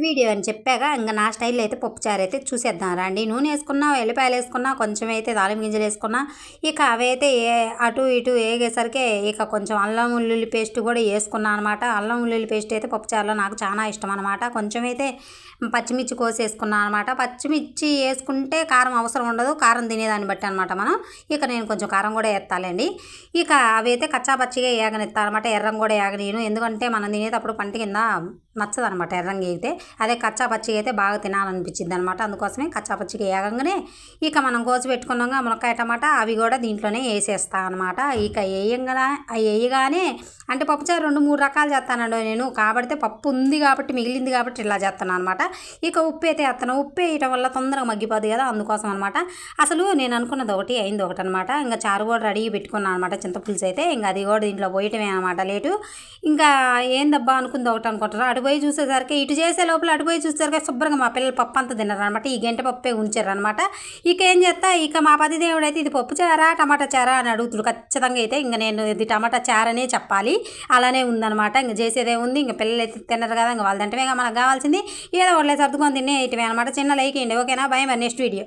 Video అని చెప్పాక ఇంక నా స్టైల్లో అయితే పప్పుచారు అయితే చూసేద్దాం రండి. నూనె వేసుకున్నా, ఎల్లిపాయలు వేసుకున్నా, కొంచెం అయితే తాలింపు గింజలు వేసుకున్నా, ఇక అవైతే అటు ఇటు వేగేసరికి ఇక కొంచెం అల్లం వెల్లుల్లి పేస్ట్ కూడా వేసుకున్నా అనమాట. అల్లం వెల్లుల్లి పేస్ట్ అయితే పప్పుచారులో నాకు చాలా ఇష్టం అనమాట. కొంచెం అయితే పచ్చిమిర్చి కోసేసుకున్నా అనమాట. పచ్చిమిర్చి వేసుకుంటే కారం అవసరం ఉండదు, కారం తినేదాన్ని బట్టి అనమాట మనం. ఇక నేను కొంచెం కారం కూడా వేస్తానండి. ఇక అవి అయితే కచ్చాపచ్చిగా ఏగనిస్తానమాట. ఎర్రం కూడా ఏగనీయను, ఎందుకంటే మనం తినేటప్పుడు పంట కింద నచ్చదనమాట ఎర్రంగా వేగితే. అదే కచ్చాపచ్చిగా అయితే బాగా తినాలనిపించింది అనమాట. అందుకోసమే కచ్చాపచ్చిగా వేగంగానే ఇక మనం కోసి పెట్టుకున్నాక మునక్కాయ టమాటా అవి కూడా దీంట్లోనే వేసేస్తాను అనమాట. ఇక వేయగానే అంటే పప్పుచారు 2-3 రకాలు చేస్తానండి నేను. కాబట్టి పప్పు ఉంది కాబట్టి మిగిలింది కాబట్టి ఇలా చేస్తాను అనమాట. ఇక ఉప్పు అయితే వేస్తాను. ఉప్పు వేయటం వల్ల తొందరగా మగ్గిపోద్ది కదా, అందుకోసం అనమాట. అసలు నేను అనుకున్నది ఒకటి అయింది ఒకటి అనమాట. ఇంకా చారు కూడా రెడీ పెట్టుకున్నాను అనమాట, చింతపులుసు అయితే. ఇంకా అది కూడా దీంట్లో పోయటమే అనమాట లేటు. ఇంకా ఏందబ్బా అనుకుంది ఒకటి అనుకుంటారు. అటు పోయి చూసేసరికి ఇటు చేసే లోపల అటు పోయి చూసేసరికి శుభ్రంగా మా పిల్లలు పప్పు అంతా తిన్నారు అనమాట. ఈ గంట పప్పే ఉంచారు అనమాట. ఇక ఏం చేస్తా, ఇక మా పతిదేవుడు అయితే ఇది పప్పు చారా టమాటా చారా అని అడుగుతుడు ఖచ్చితంగా. అయితే ఇంక నేను ఇది టమాటా చారనే చెప్పాలి, అలానే ఉందనమాట. ఇంక చేసేదే ఉంది. ఇంక పిల్లలు అయితే తిన్నారు కదా, ఇంక వాళ్ళు తింటమే మనకు కావాల్సింది. ఏదో ఒకటి సర్దుకొని తినే ఇటువే అనమాట. చిన్న లైక్ అండి, ఓకేనా? బాయ్, మరి నెక్స్ట్ వీడియో.